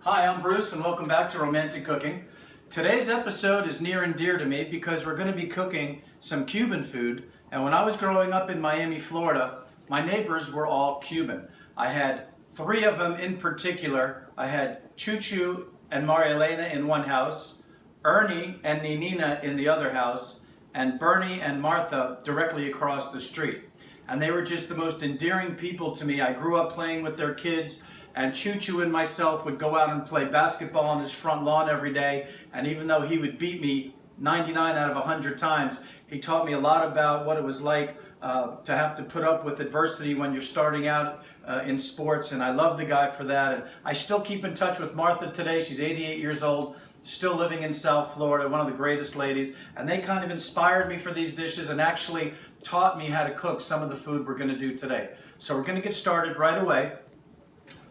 Hi, I'm Bruce and welcome back to Romantic Cooking. Today's episode is near and dear to me because we're going to be cooking some Cuban food. And when I was growing up in Miami, Florida, my neighbors were all Cuban. I had three of them in particular. I had Chuchu and Maria Elena in one house, Ernie and Ninina in the other house, and Bernie and Martha directly across the street. And they were just the most endearing people to me. I grew up playing with their kids. And Chuchu and myself would go out and play basketball on his front lawn every day. And even though he would beat me 99 out of 100 times, he taught me a lot about what it was like to have to put up with adversity when you're starting out in sports. And I love the guy for that. And I still keep in touch with Martha today. She's 88 years old, still living in South Florida, one of the greatest ladies. And they kind of inspired me for these dishes and actually taught me how to cook some of the food we're going to do today. So we're going to get started right away.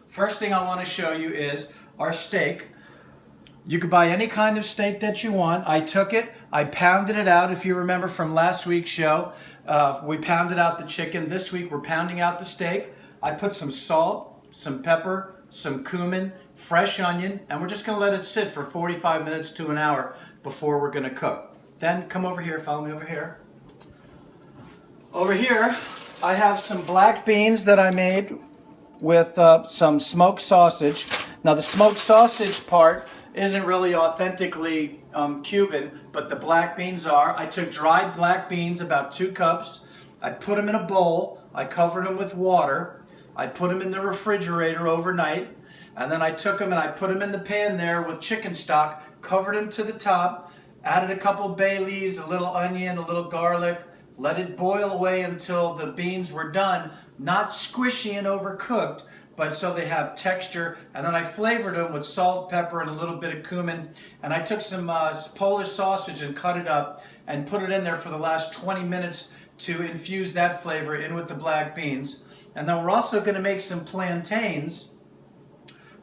First thing I want to show you is our steak. You could buy any kind of steak that you want. I took it, I pounded it out. If you remember from last week's show, we pounded out the chicken. This week we're pounding out the steak. I put some salt, some pepper, some cumin, fresh onion, and we're just going to let it sit for 45 minutes to an hour before we're going to cook. Then come over here, follow me over here. Over here, I have some black beans that I made with some smoked sausage. Now the smoked sausage part isn't really authentically Cuban, but the black beans are. I took dried black beans, about 2 cups. I put them in a bowl. I covered them with water. I put them in the refrigerator overnight. And then I took them and I put them in the pan there with chicken stock, covered them to the top, added a couple bay leaves, a little onion, a little garlic, let it boil away until the beans were done. Not squishy and overcooked, but so they have texture. And then I flavored them with salt, pepper, and a little bit of cumin. And I took some Polish sausage and cut it up and put it in there for the last 20 minutes to infuse that flavor in with the black beans. And then we're also going to make some plantains,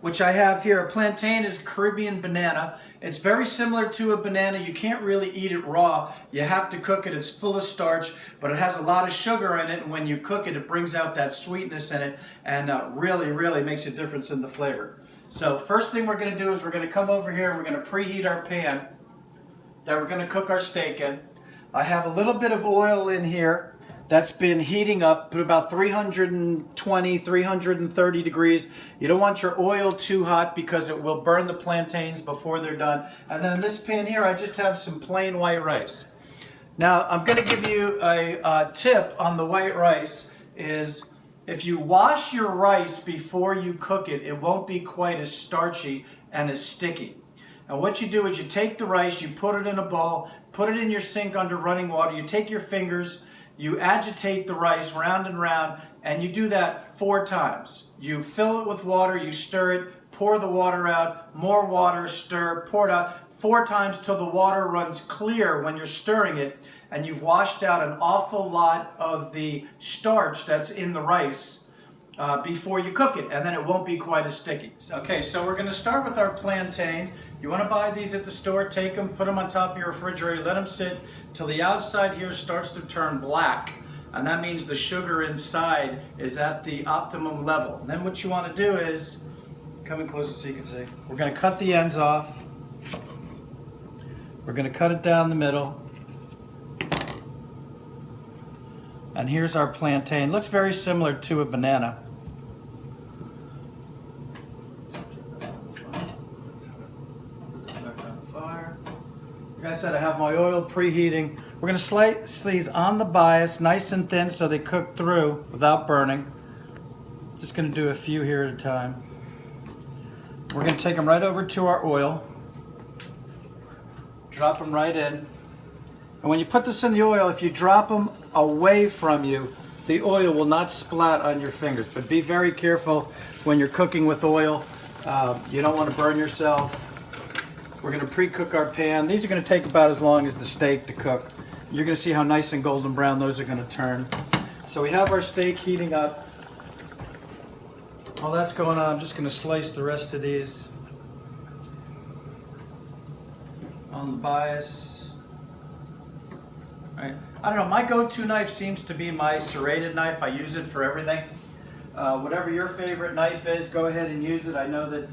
which I have here. A plantain is Caribbean banana. It's very similar to a banana. You can't really eat it raw. You have to cook it. It's full of starch, but it has a lot of sugar in it. And when you cook it, it brings out that sweetness in it and really, really makes a difference in the flavor. So first thing we're going to do is we're going to come over here and we're going to preheat our pan that we're going to cook our steak in. I have a little bit of oil in here that's been heating up to about 320, 330 degrees. You don't want your oil too hot because it will burn the plantains before they're done. And then in this pan here, I just have some plain white rice. Now, I'm going to give you a tip on the white rice is if you wash your rice before you cook it, it won't be quite as starchy and as sticky. And what you do is you take the rice, you put it in a bowl, put it in your sink under running water, you take your fingers, you agitate the rice round and round, and you do that 4 times. You fill it with water, you stir it, pour the water out, more water, stir, pour it out, 4 times till the water runs clear when you're stirring it, and you've washed out an awful lot of the starch that's in the rice before you cook it, and then it won't be quite as sticky. Okay, so we're going to start with our plantain. You want to buy these at the store, take them, put them on top of your refrigerator, let them sit till the outside here starts to turn black. And that means the sugar inside is at the optimum level. And then what you want to do is, come in closer so you can see, we're going to cut the ends off. We're going to cut it down the middle. And here's our plantain. Looks very similar to a banana. Like I said, I have my oil preheating. We're going to slice these on the bias, nice and thin so they cook through without burning. Just going to do a few here at a time. We're going to take them right over to our oil. Drop them right in. And when you put this in the oil, if you drop them away from you, the oil will not splat on your fingers. But be very careful when you're cooking with oil. You don't want to burn yourself. We're going to pre-cook our pan. These are going to take about as long as the steak to cook. You're going to see how nice and golden brown those are going to turn. So we have our steak heating up. While that's going on, I'm just going to slice the rest of these on the bias. All right. I don't know, my go-to knife seems to be my serrated knife. I use it for everything. Whatever your favorite knife is, go ahead and use it. I know that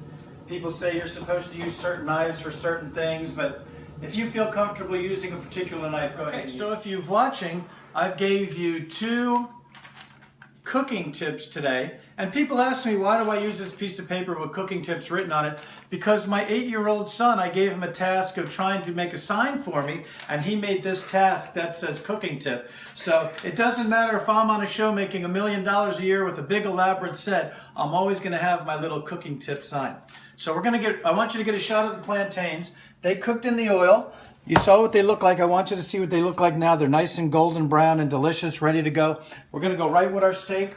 People say you're supposed to use certain knives for certain things, but if you feel comfortable using a particular knife, go ahead. So if you're watching, I've gave you 2 cooking tips today. And people ask me, why do I use this piece of paper with cooking tips written on it? Because my 8-year-old son, I gave him a task of trying to make a sign for me, and he made this task that says cooking tip. So it doesn't matter if I'm on a show making $1 million a year with a big elaborate set, I'm always going to have my little cooking tip sign. So I want you to get a shot of the plantains. They cooked in the oil. You saw what they look like. I want you to see what they look like now. They're nice and golden brown and delicious, ready to go. We're going to go right with our steak.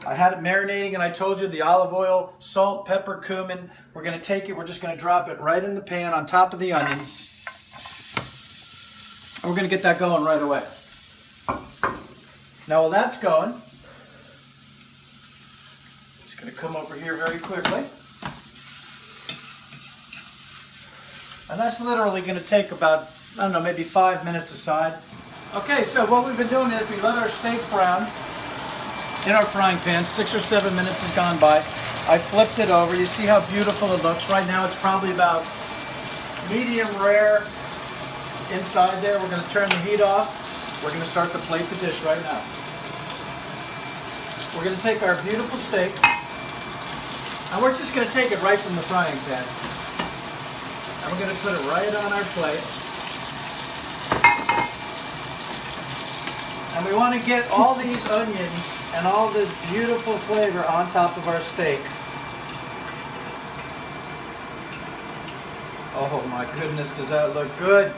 I had it marinating, and I told you the olive oil, salt, pepper, cumin. We're going to take it. We're just going to drop it right in the pan on top of the onions. And we're going to get that going right away. Now while that's going, just going to come over here very quickly. And that's literally going to take about, I don't know, maybe 5 minutes aside. Okay, so what we've been doing is we let our steak brown in our frying pan. 6 or 7 minutes has gone by. I flipped it over. You see how beautiful it looks. Right now it's probably about medium rare inside there. We're going to turn the heat off. We're going to start to plate the dish right now. We're going to take our beautiful steak, and we're just going to take it right from the frying pan. And we're going to put it right on our plate. And we want to get all these onions and all this beautiful flavor on top of our steak. Oh my goodness, does that look good?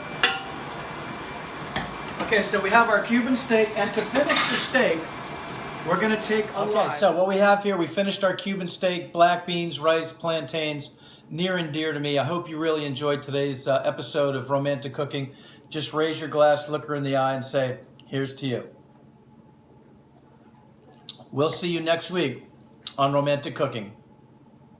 Okay, so we have our Cuban steak, and to finish the steak, we're going to take a lime. Okay, so what we have here, we finished our Cuban steak, black beans, rice, plantains, near and dear to me. I hope you really enjoyed today's episode of Romantic Cooking. Just raise your glass, look her in the eye, and say, here's to you. We'll see you next week on Romantic Cooking.